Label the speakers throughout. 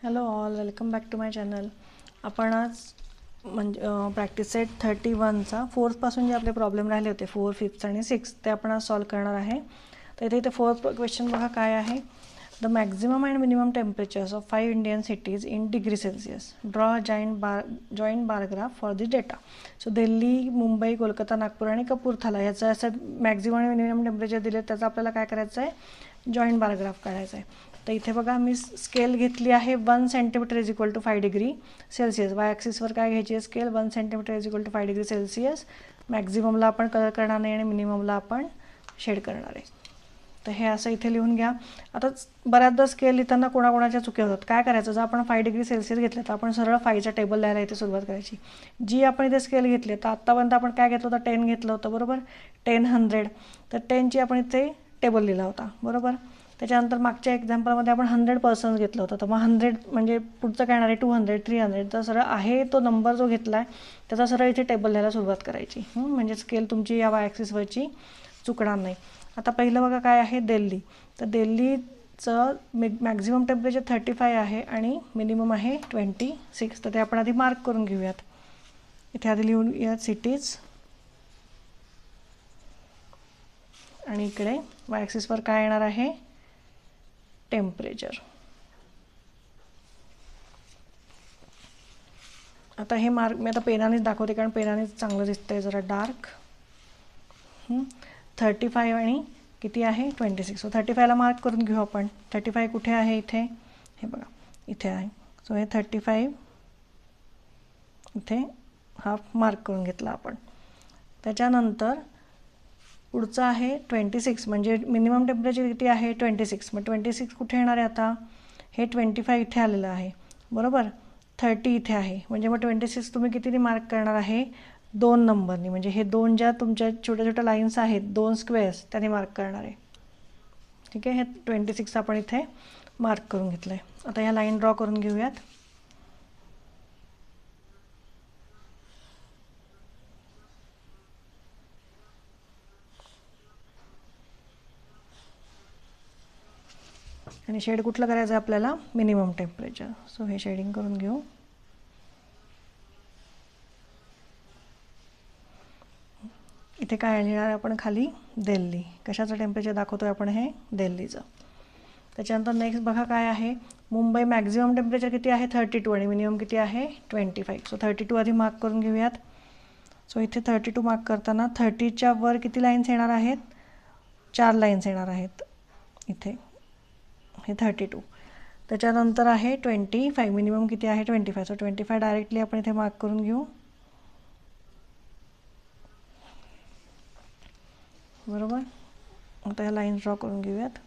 Speaker 1: Hello all, welcome back to my channel. आपण आज म्हणजे प्रॅक्टिस सेट 31चा फोर्थपासून जे आपले प्रॉब्लेम राहिले होते 4, 5 आणि 6 ते आपण आज सॉल्व करणार आहे. तर इथे फोर्थ क्वेश्चन बघा काय आहे. The maximum and minimum temperatures of 5 Indian cities in degree Celsius. Draw joint bar graph for this data. So Delhi, Mumbai, Kolkata, Nagpur आणि कपूरथला याचं असं मॅक्झिमम आणि मिनिमम टेम्परेचर दिले, त्याचा आपल्याला काय करायचं आहे, जॉईंट बार ग्राफ काढायचा आहे. तर इथे बघा मी स्केल घेतली आहे 1 centimetre is equal to 5 degree Celsius. Y ॲक्सिसवर काय घ्यायची आहे scale 1 centimetre is equal to 5 degree Celsius. मॅक्झिममला आपण कलर करणार नाही आणि मिनिममला आपण शेड करणार आहे. तर हे असं इथे लिहून घ्या. आता बऱ्याचदा स्केल लिहिताना कोणाकोणाच्या चुक्या होतात. काय करायचं, जर आपण 5 डिग्री सेल्सिअस घेतलं तर आपण सरळ 5चा टेबल लिहायला इथे सुरुवात करायची. जी आपण इथे स्केल घेतली तर आत्तापर्यंत आपण काय घेतलं होतं, 10 घेतलं होतं बरोबर, 10, 100. तर 10ची आपण इथे टेबल लिहिला होता बरोबर. त्याच्यानंतर मागच्या एक्झाम्पलमध्ये आपण 100% घेतलं होतं. तर मग 100 म्हणजे पुढचं काय येणार आहे 200, 300. तर सरळ आहे तो नंबर जो घेतला आहे त्याचा सरळ इथे टेबल लिहायला सुरुवात करायची. म्हणजे स्केल तुमची या वाय ॲक्सिसवरची चुकणार नाही. आता पहिलं बघा काय आहे, दिल्ली. तर दिल्लीचं मॅक्झिमम टेम्परेचर 35 आहे आणि मिनिमम आहे 26. तर ते आपण आधी मार्क करून घेऊयात. इथे आधी लिहून घ्या सिटीज आणि इकडे वाय ॲक्सिसवर काय येणार आहे, टेम्परेचर. आता हे मार्क मी आता पेनानेच दाखवते कारण पेनानेच चांगलं दिसतंय, जरा डार्क. 35 आणि किती आहे 26. सो 35ला मार्क करून घेऊ आपण. 35 कुठे आहे, इथे हे बघा इथे आहे. सो हे 35 इथे हा मार्क करून घेतला आपण. त्याच्यानंतर पुढचं आहे 26 म्हणजे मिनिमम टेम्परेचर किती आहे 26. मग 26 कुठे येणार आहे, आता हे 25 इथे आलेलं आहे बरोबर. 30 इथे आहे म्हणजे मग 26 तुम्ही कितीने मार्क करणार आहे, 2 नंबरनी. म्हणजे हे 2 ज्या तुमच्या छोट्या छोट्या लाईन्स आहेत, 2 स्क्वेअर्स, त्याने मार्क करणार आहे. ठीक आहे, हे 26 आपण इथे मार्क करून घेतलं आहे. आता ह्या लाईन ड्रॉ करून घेऊयात. आणि शेड कुठलं करायचं आहे आपल्याला, मिनिमम टेम्परेचर. सो हे शेडिंग करून घेऊ. इथे काय लिहिणार आपण खाली, दिल्ली. कशाचं टेम्परेचर दाखवतोय आपण, हे दिल्लीचं. त्याच्यानंतर नेक्स्ट बघा काय आहे, मुंबई. मॅक्झिमम टेम्परेचर किती आहे 32 आणि मिनिमम किती आहे 25. सो 32 आधी मार्क करून घेऊयात. सो इथे 32 मार्क करताना 30च्या वर किती लाईन्स येणार आहेत, 4 लाईन्स येणार आहेत इथे, हे 32. त्याच्यानंतर आहे 25, मिनिमम किती आहे 25. सो 25 डायरेक्टली आपण इथे मार्क करून घेऊ बरोबर. आता ह्या लाईन्स ड्रॉ करून घेऊयात.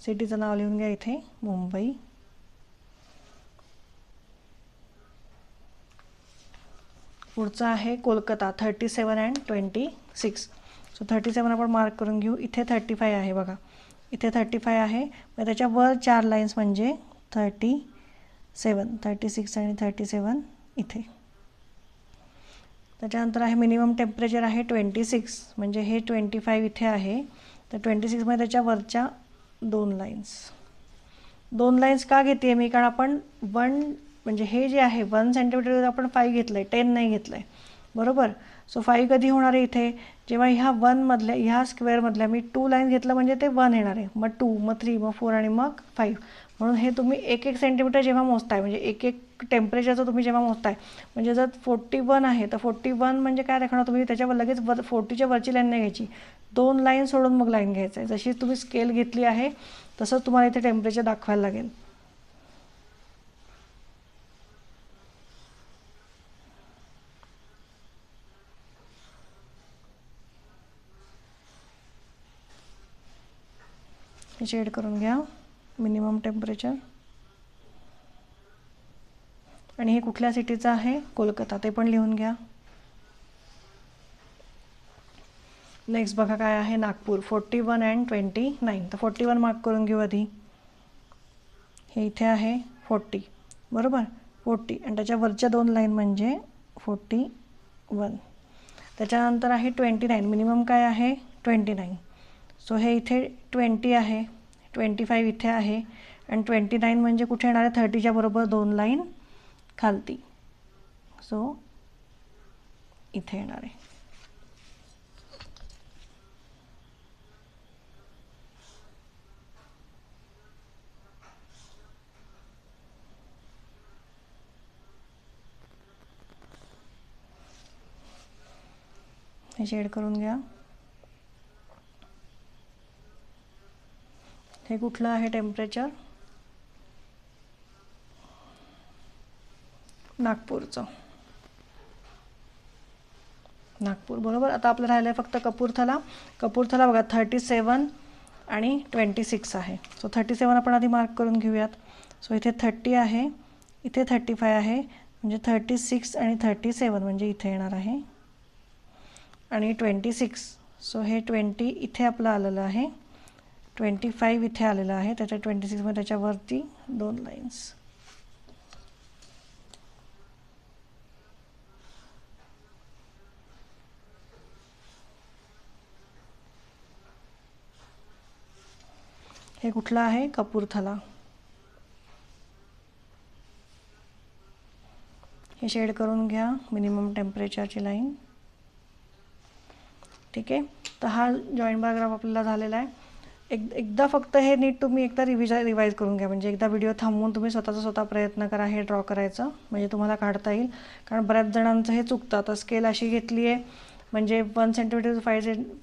Speaker 1: सिटीचं नाव लिहून घ्या इथे, मुंबई. पुढचं आहे कोलकाता, 37 अँड 26. सो 37 आपण मार्क करून घेऊ. इथे 35 आहे बघा, इथे 35 आहे. मग त्याच्यावर 4 लाईन्स म्हणजे 37, 36 आणि 37 इथे. त्याच्यानंतर आहे मिनिमम टेम्परेचर आहे 26 म्हणजे हे 25 इथे आहे. तर 26 मध्ये त्याच्या वरच्या 2 लाईन्स का घेते मी, कारण आपण 1 म्हणजे हे जे आहे 1 सेंटीमीटर आपण 5 घेतलं आहे, 10 नाही घेतलं आहे बरोबर. सो 5 कधी होणार आहे इथे, जेव्हा ह्या 1मधल्या ह्या स्क्वेअरमधल्या मी 2 लाईन्स घेतलं म्हणजे ते 1 येणार आहे. मग 2, मग 3, मग 4 आणि मग 5. म्हणून हे तुम्ही 1 सेंटीमीटर जेव्हा मोजताय, म्हणजे 1 टेम्परेचरचं तुम्ही जेव्हा मोजताय, म्हणजे जर 41 आहे तर 41 म्हणजे काय दाखवणार तुम्ही, त्याच्यावर लगेच 40च्या वरची लाईन नाही घ्यायची, 2 लाईन सोडून मग लाईन घ्यायचं आहे. जशी तुम्ही स्केल घेतली आहे तसंच तुम्हाला इथे टेम्परेचर दाखवायला लागेल. हे शेड करून घ्या, मिनिमम टेम्परेचर. आणि हे कुठल्या सिटीचं आहे, कोलकाता, ते पण लिहून घ्या. नेक्स्ट बघा काय आहे, नागपूर. 41 अँड 29. तर 41 मार्क करून घेऊ आधी. हे इथे आहे 40 बरोबर. 40 आणि त्याच्या वरच्या 2 लाईन म्हणजे 41. त्याच्यानंतर आहे 29. मिनिमम काय आहे 29. सो हे इथे 20 आहे, 25 इथे आहे आणि 29 म्हणजे कुठे येणार आहे 30च्या बरोबर 2 लाईन खालती. सो इथे येणार आहे. हे शेड करून घ्या. हे कुठलं आहे टेम्परेचर? नागपूरचं. नागपूर बरोबर. आता आपलं राहिलं आहे फक्त कपूरथला. कपूरथला बघा 37 आणि 26 आहे. सो 37 आपण आधी मार्क करून घेऊयात. सो इथे 30 आहे, इथे 35 आहे, म्हणजे 36 आणि 37 म्हणजे इथे येणार आहे. आणि 26, सो हे 20 इथे आपलं आलेलं आहे, 25 इथे आलेलं आहे, त्याच्या 26मध्ये त्याच्यावरती 2 लाईन्स. हे कुठलं आहे? कपूरथला. हे शेड करून घ्या मिनिमम टेम्परेचरची लाईन. ठीक आहे. तर हा जॉईंट बार ग्राफ आपल्याला झालेला आहे. एकदा फक्त हे नीट तुम्ही एकदा रिवाईज करून घ्या. म्हणजे एकदा व्हिडिओ थांबवून तुम्ही स्वतः प्रयत्न करा हे ड्रॉ करायचं, म्हणजे तुम्हाला काढता येईल. कारण बऱ्याच जणांचं हे चुकतं. आता स्केल अशी घेतली आहे म्हणजे 1 सेंटीमीटर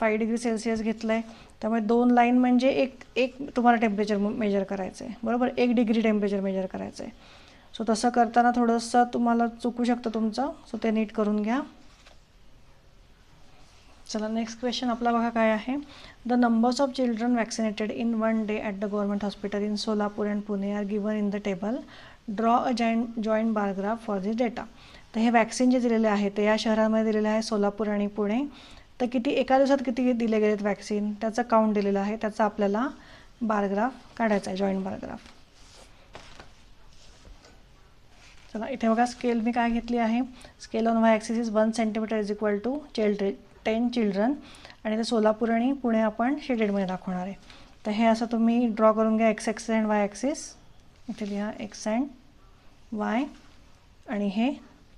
Speaker 1: 5 डिग्री सेल्सिअस घेतलं आहे, त्यामुळे 2 लाईन म्हणजे एक तुम्हाला टेम्परेचर मेजर करायचं आहे बरोबर, 1 डिग्री टेम्परेचर मेजर करायचं आहे. सो तसं करताना थोडंसं तुम्हाला चुकू शकतं तुमचं, सो ते नीट करून घ्या. चला नेक्स्ट क्वेश्चन आपला बघा काय आहे. The numbers of children vaccinated in 1 day at the government hospital in Solapur and Pune are given in the table. Draw a joint bar graph for this data. तर हे वॅक्सिन जे दिलेले आहे ते या शहरांमध्ये दिलेलं आहे सोलापूर आणि पुणे. तर किती एका दिवसात किती दिले गेलेत वॅक्सिन त्याचं काउंट दिलेलं आहे, त्याचा आपल्याला बारग्राफ काढायचा आहे, जॉईंट बारग्राफ. चला इथे बघा स्केल मी काय घेतली आहे. Scale on Y axis is 1 centimetre is equal to 10 children आणि ते सोलापूर आणि पुणे आपण शेडेडमध्ये दाखवणार आहे. तर हे असं तुम्ही ड्रॉ करून घ्या x axis and Y axis. इथे लिहा एक्स अँड वाय आणि हे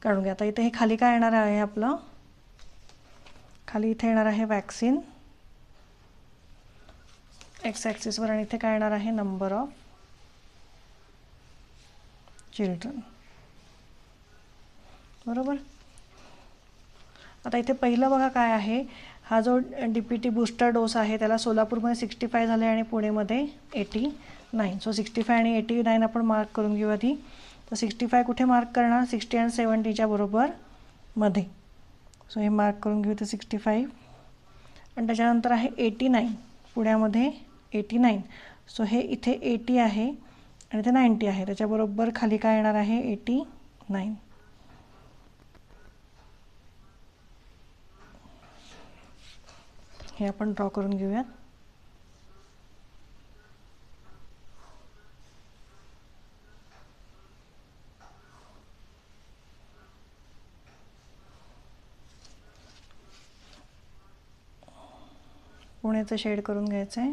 Speaker 1: काढून घ्या. आता इथे हे खाली काय येणार आहे आपलं, खाली इथे येणार आहे वॅक्सिन एक्स ॲक्सिसवर आणि इथे काय येणार आहे नंबर ऑफ चिल्ड्रन बरोबर. आता इथे पहिलं बघा काय आहे, हा जो DPT बूस्टर डोस आहे त्याला सोलापूरमध्ये 65 झाले आणि पुणेमध्ये 89. सो 65 आणि 89 आपण मार्क करून घेऊ आधी. तर 65 कुठे मार्क करणार, 60 आणि 70च्या बरोबर मध्ये. सो हे मार्क करून घेऊ. तर 65 आणि त्याच्यानंतर आहे 89 पुण्यामध्ये 89. सो हे इथे 80 आहे आणि इथे 90 आहे, त्याच्याबरोबर खाली काय येणार आहे 89. हे आपण ड्रॉ करून घेऊयात. पुण्याचं शेड करून घ्यायचं आहे.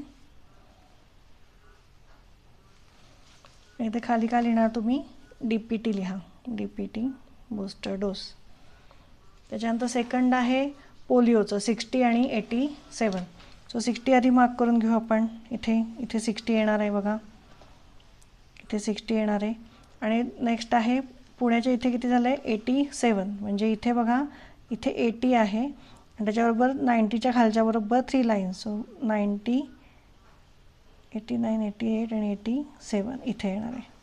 Speaker 1: इथे खाली काय लिहिणार तुम्ही DPT लिहा, DPT बूस्टर डोस. त्याच्यानंतर सेकंड आहे पोलिओचं 60 आणि 87. सो 60 आधी मार्क करून घेऊ आपण. इथे 60 येणार आहे बघा, इथे 60 येणार आहे. आणि नेक्स्ट आहे पुण्याच्या इथे किती झालं आहे 87. म्हणजे इथे बघा इथे 80 आहे आणि त्याच्याबरोबर 90च्या खालच्या बरोबर 3 लाईन्स. सो 90, 89, 88 आणि 87 इथे येणार आहे.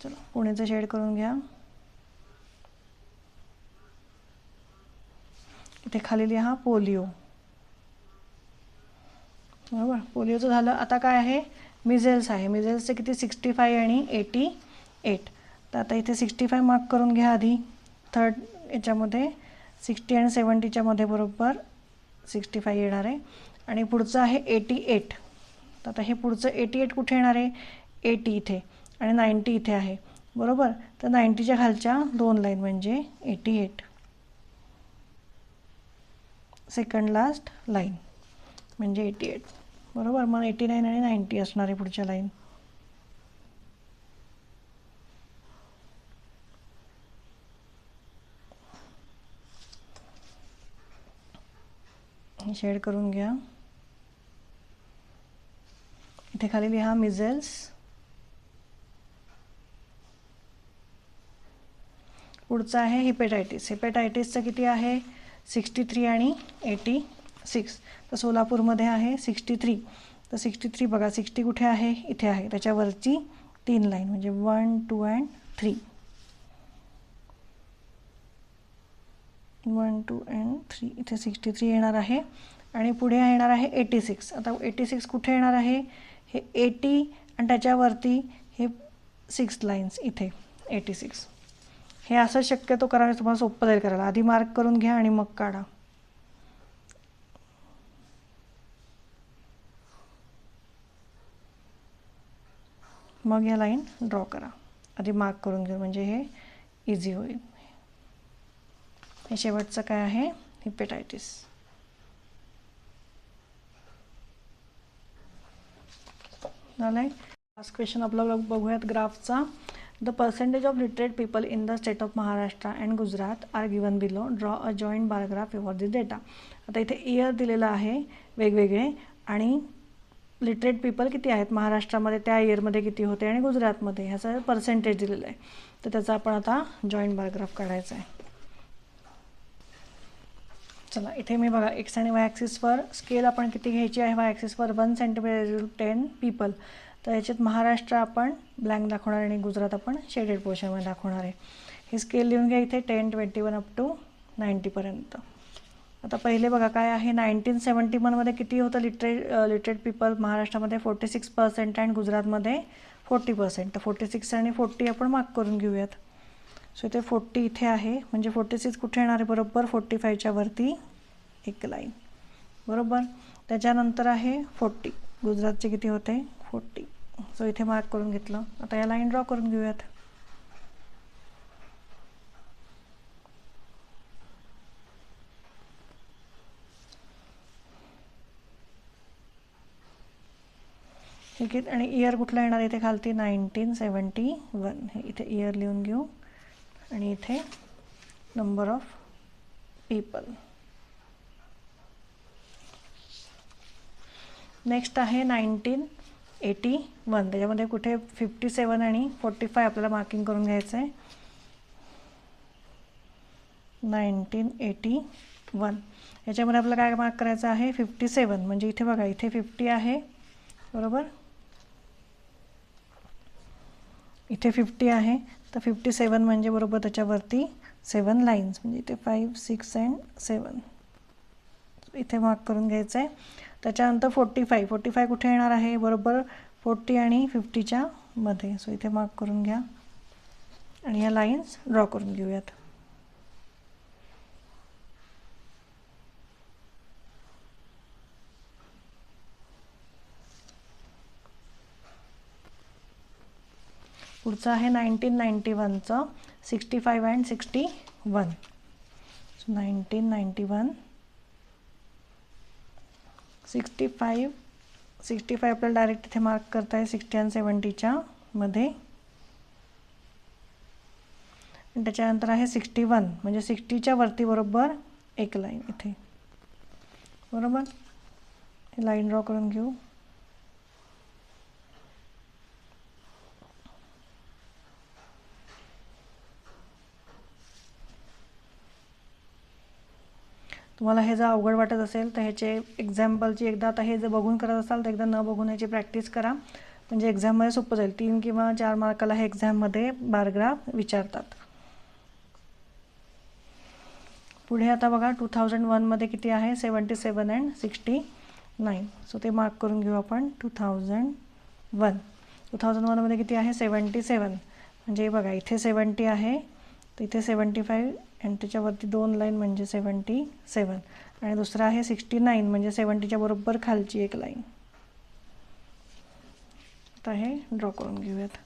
Speaker 1: चला पुण्याचं शेड करून घ्या. इथे खाली लिहा पोलिओ बरोबर. पोलिओचं झालं. आता काय आहे मिझेल्स आहे. मिझेल्सचे किती 65 आणि 88. तर आता इथे 65 मार्क करून घ्या आधी थर्ड याच्यामध्ये. 60 आणि 70च्या मध्ये बरोबर 65 येणार आहे. आणि पुढचं आहे 88. तर आता हे पुढचं 88 कुठे येणार आहे? 80 इथे आणि 90 इथे आहे बरोबर. तर 90च्या खालच्या 2 लाईन म्हणजे 88, सेकंड लास्ट लाईन म्हणजे 88 बरोबर. मग 89 आणि 90 असणार आहे पुढच्या लाईन. शेड करून घ्या. इथे खाली लिहा मिझल्स. पुढचं आहे हिपॅटायटिस. हिपॅटायटिसचं किती आहे? 63 आणि 86. तर सोलापूरमध्ये आहे 63. तर 63 बघा 60 कुठे आहे? इथे आहे. त्याच्यावरची 3 लाईन म्हणजे 1, 2 and 3. 1, 2 and 3 इथे 63 येणार आहे. आणि पुढे येणार आहे 86. आता 86 कुठे येणार आहे? हे 80 आणि त्याच्यावरती हे 6 लाईन्स इथे 86. हे असं शक्यतो करा, तुम्हाला सोपं जाईल करायला. आधी मार्क करून घ्या आणि मग काढा. मग या लाईन ड्रॉ करा. आधी मार्क करून घ्या म्हणजे हे इझी होईल. हे शेवटचं काय आहे? हिपॅटायटिस. झालंय. लास्ट क्वेश्चन आपला बघूयात ग्राफचा. The percentage of literate people in the state of Maharashtra and Gujarat are given below. Draw a joint bar graph for this data. आता इथे इयर दिलेलं आहे वेगवेगळे आणि लिटरेट पीपल किती आहेत महाराष्ट्रामध्ये त्या इयरमध्ये किती होते आणि गुजरातमध्ये ह्याचं पर्सेंटेज दिलेलं आहे. तर त्याचा आपण आता जॉईंट बार ग्राफ काढायचा आहे. चला इथे मी बघा एक्स आणि वाय ॲक्सिसवर स्केल आपण किती घ्यायची आहे? वाय ॲक्सिसवर 1 सेंटीमीटर 10 पीपल. तर याच्यात महाराष्ट्र आपण ब्लँक दाखवणार आणि गुजरात आपण शेडेड पोर्शनमध्ये दाखवणार आहे. हे स्केल लिहून घ्या इथे 10, 21 अप टू 90पर्यंत. आता पहिले बघा काय आहे? 1971मध्ये किती होतं लिटरेट पीपल महाराष्ट्रामध्ये? 46% आणि गुजरातमध्ये 40%. तर 46 आणि 40 आपण मार्क करून घेऊयात. सो इथे 40 इथे आहे म्हणजे 46 कुठे येणार आहे? बरोबर 45च्या वरती एक लाईन बरोबर. त्याच्यानंतर आहे 40. गुजरातचे किती होते? 40. सो इथे मार्क करून घेतलं. आता या लाईन ड्रॉ करून घेऊयात. ठीक आहे. आणि इयर कुठला येणार इथे खालती? 1971. हे इथे इयर लिहून घेऊ आणि इथे नंबर ऑफ पीपल. नेक्स्ट आहे 1981. त्याच्यामध्ये कुठे 57 आणि 45 आपल्याला मार्किंग करून घ्यायचं आहे. 1981 याच्यामध्ये आपल्याला काय मार्क करायचं आहे? 57 म्हणजे इथे बघा इथे 50 आहे बरोबर. इथे 50 आहे तर 57 म्हणजे बरोबर त्याच्यावरती 7 लाईन्स म्हणजे इथे 5, 6 and 7 इथे मार्क करून घ्यायचं आहे. त्याच्यानंतर 45 कुठे येणार आहे? बरोबर 40 आणि 50च्या मध्ये. सो इथे मार्क करून घ्या आणि ह्या लाईन्स ड्रॉ करून घेऊयात. पुढचं आहे 1991चं 65 and 61. सो 1991 65 आपल्याला डायरेक्ट इथे मार्क करता आहे 60 and 70च्या मध्ये. आणि त्याच्यानंतर आहे 61 म्हणजे 60च्या वरती बरोबर एक लाईन इथे बरोबर. हे लाईन ड्रॉ करून घेऊ. तुम्हाला हे जर अवघड वाटत असेल तर ह्याचे एक्झाम्पलची एकदा आता हे जर बघून करत असाल तर एकदा न बघून ह्याची प्रॅक्टिस करा म्हणजे एक्झाममध्ये सोपं जाईल. 3 किंवा 4 मार्काला हे एक्झाममध्ये बारग्राफ विचारतात. पुढे आता बघा 2001मध्ये किती आहे? 77 and 69. सो ते मार्क करून घेऊ आपण. 2001 मध्ये किती आहे? 77. म्हणजे बघा इथे 70 आहे, तर इथे 75 आणि त्याच्यावरती 2 लाईन म्हणजे 77 आणि दुसरा आहे 69 म्हणजे 70च्या बरोबर खालची एक लाईन. आता हे ड्रॉ करून घेऊयात.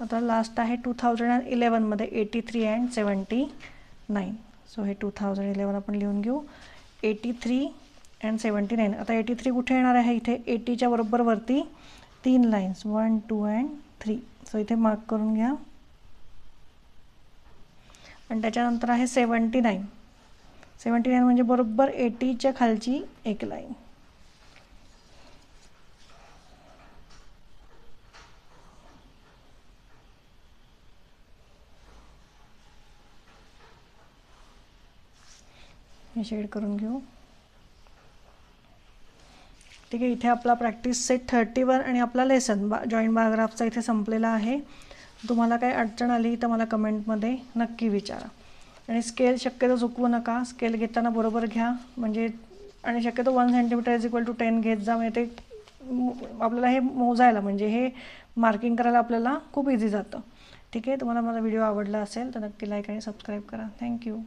Speaker 1: आता लास्ट आहे 2011 मध्ये 83 अँड 79. सो हे 2011 आपण लिहून घेऊ. 83 अँड 79. आता 83 कुठे येणार आहे? इथे 80च्या बरोबर वरती 3 लाईन्स 1 2 अँड 3. सो इथे मार्क करून घ्या. आणि त्याच्यानंतर आहे 79. 79 म्हणजे बरोबर 80च्या खालची एक लाईन. हे शेड करून घेऊ. ठीक आहे, इथे आपला प्रॅक्टिस सेट 31 आणि आपला लेसन जॉईंट बायोग्राफचा इथे संपलेला आहे. तुम्हाला काही अडचण आली तर मला कमेंटमध्ये नक्की विचारा. आणि स्केल शक्यतो चुकवू नका. स्केल घेताना बरोबर घ्या, म्हणजे आणि शक्यतो 1 सेंटीमीटर = 10 घेत जा. म्हणजे ते आपल्याला हे मोजायला म्हणजे हे मार्किंग करायला आपल्याला खूप इझी जातं. ठीक आहे, तुम्हाला माझा व्हिडिओ आवडला असेल तर नक्की लाईक आणि सबस्क्राईब करा. थँक्यू.